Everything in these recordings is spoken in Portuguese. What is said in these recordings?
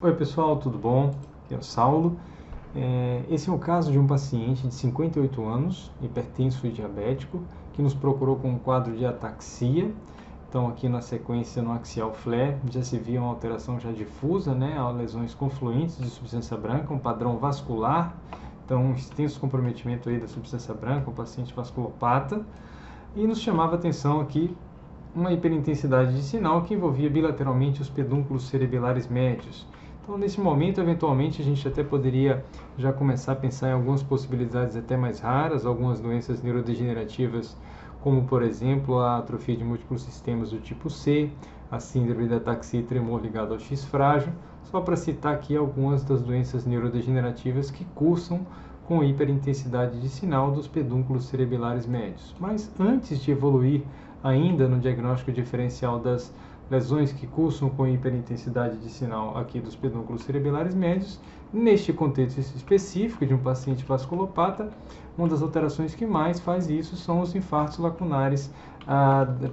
Oi pessoal, tudo bom? Aqui é o Saulo. Esse é o caso de um paciente de 58 anos, hipertenso e diabético, que nos procurou com um quadro de ataxia. Então aqui na sequência no axial flare já se via uma alteração já difusa, né? Lesões confluentes de substância branca, um padrão vascular. Então um extenso comprometimento aí da substância branca, um paciente vasculopata. E nos chamava a atenção aqui uma hiperintensidade de sinal que envolvia bilateralmente os pedúnculos cerebelares médios. Então, nesse momento, eventualmente, a gente até poderia já começar a pensar em algumas possibilidades até mais raras, algumas doenças neurodegenerativas, como, por exemplo, a atrofia de múltiplos sistemas do tipo C, a síndrome da ataxia e tremor ligado ao X frágil, só para citar aqui algumas das doenças neurodegenerativas que cursam com hiperintensidade de sinal dos pedúnculos cerebelares médios. Mas antes de evoluir ainda no diagnóstico diferencial das lesões que cursam com hiperintensidade de sinal aqui dos pedúnculos cerebelares médios, neste contexto específico de um paciente vasculopata, uma das alterações que mais faz isso são os infartos lacunares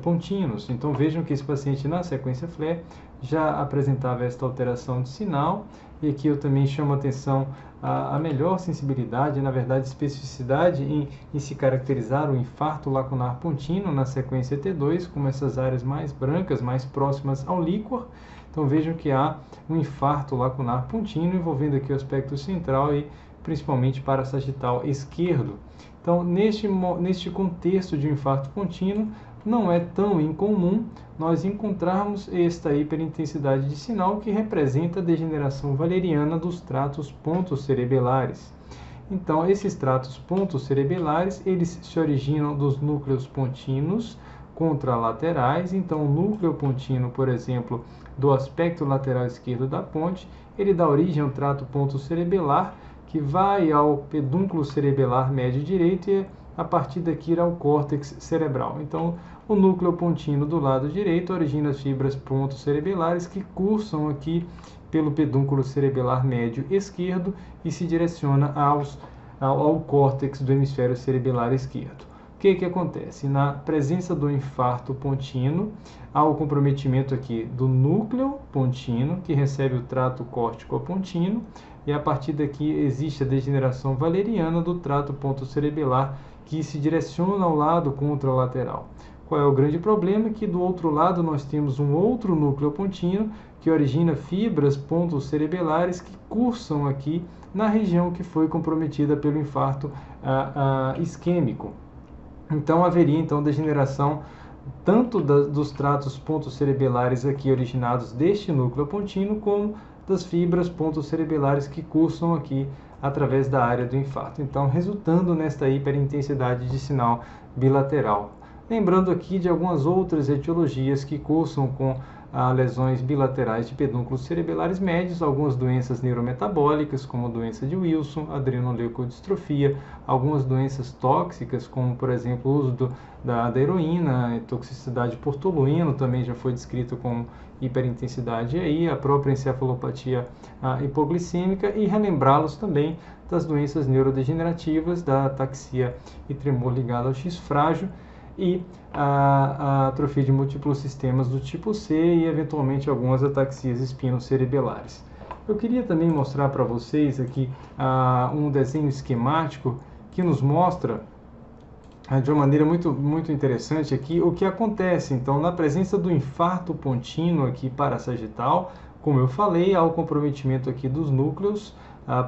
pontinos. Então vejam que esse paciente na sequência flare já apresentava esta alteração de sinal, e aqui eu também chamo a atenção a melhor sensibilidade, na verdade especificidade em se caracterizar o infarto lacunar pontino na sequência T2, como essas áreas mais brancas, mais próximas ao líquor. Então vejam que há um infarto lacunar pontino envolvendo aqui o aspecto central e principalmente parasagital esquerdo. Então neste contexto de um infarto contínuo, não é tão incomum nós encontrarmos esta hiperintensidade de sinal que representa a degeneração valeriana dos tratos pontocerebelares. Então, esses tratos pontocerebelares, eles se originam dos núcleos pontinos contralaterais. Então, o núcleo pontino, por exemplo, do aspecto lateral esquerdo da ponte, ele dá origem ao trato pontocerebelar, que vai ao pedúnculo cerebelar médio direito e a partir daqui ir ao córtex cerebral. Então, o núcleo pontino do lado direito origina as fibras pontocerebelares que cursam aqui pelo pedúnculo cerebelar médio esquerdo e se direciona ao córtex do hemisfério cerebelar esquerdo. O que acontece? Na presença do infarto pontino, há o comprometimento aqui do núcleo pontino, que recebe o trato córtico-pontino, e a partir daqui existe a degeneração valeriana do trato pontocerebelar, que se direciona ao lado contralateral. Qual é o grande problema? Que do outro lado nós temos um outro núcleo pontino que origina fibras pontocerebelares que cursam aqui na região que foi comprometida pelo infarto isquêmico. Então haveria degeneração tanto dos tratos pontocerebelares aqui originados deste núcleo pontino, como das fibras pontocerebelares que cursam aqui através da área do infarto. Então, resultando nesta hiperintensidade de sinal bilateral. Lembrando aqui de algumas outras etiologias que cursam com lesões bilaterais de pedúnculos cerebelares médios, algumas doenças neurometabólicas, como a doença de Wilson, adrenoleucodistrofia, algumas doenças tóxicas, como por exemplo o uso da heroína, toxicidade por tolueno também já foi descrito como hiperintensidade aí, a própria encefalopatia hipoglicêmica, e relembrá-los também das doenças neurodegenerativas, da ataxia e tremor ligado ao X frágil, e a atrofia de múltiplos sistemas do tipo C e eventualmente algumas ataxias espinocerebelares. Eu queria também mostrar para vocês aqui um desenho esquemático que nos mostra de uma maneira muito interessante aqui o que acontece. Então, na presença do infarto pontino aqui parasagital, como eu falei, há o comprometimento aqui dos núcleos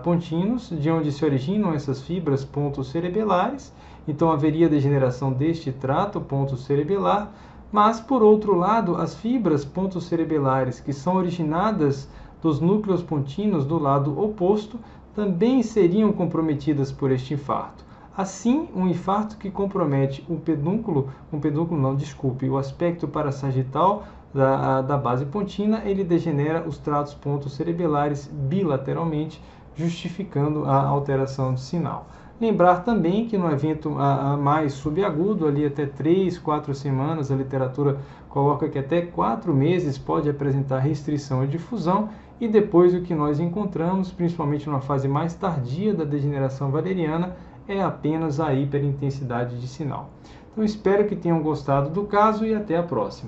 pontinos, de onde se originam essas fibras pontocerebelares. Então haveria degeneração deste trato pontocerebelar, mas por outro lado, as fibras pontocerebelares que são originadas dos núcleos pontinos do lado oposto também seriam comprometidas por este infarto. Assim, um infarto que compromete o aspecto parasagital da base pontina, ele degenera os tratos pontocerebelares bilateralmente, justificando a alteração de sinal. Lembrar também que no evento mais subagudo, ali até 3, 4 semanas, a literatura coloca que até 4 meses pode apresentar restrição e difusão, e depois o que nós encontramos, principalmente numa fase mais tardia da degeneração valeriana, é apenas a hiperintensidade de sinal. Então espero que tenham gostado do caso e até a próxima.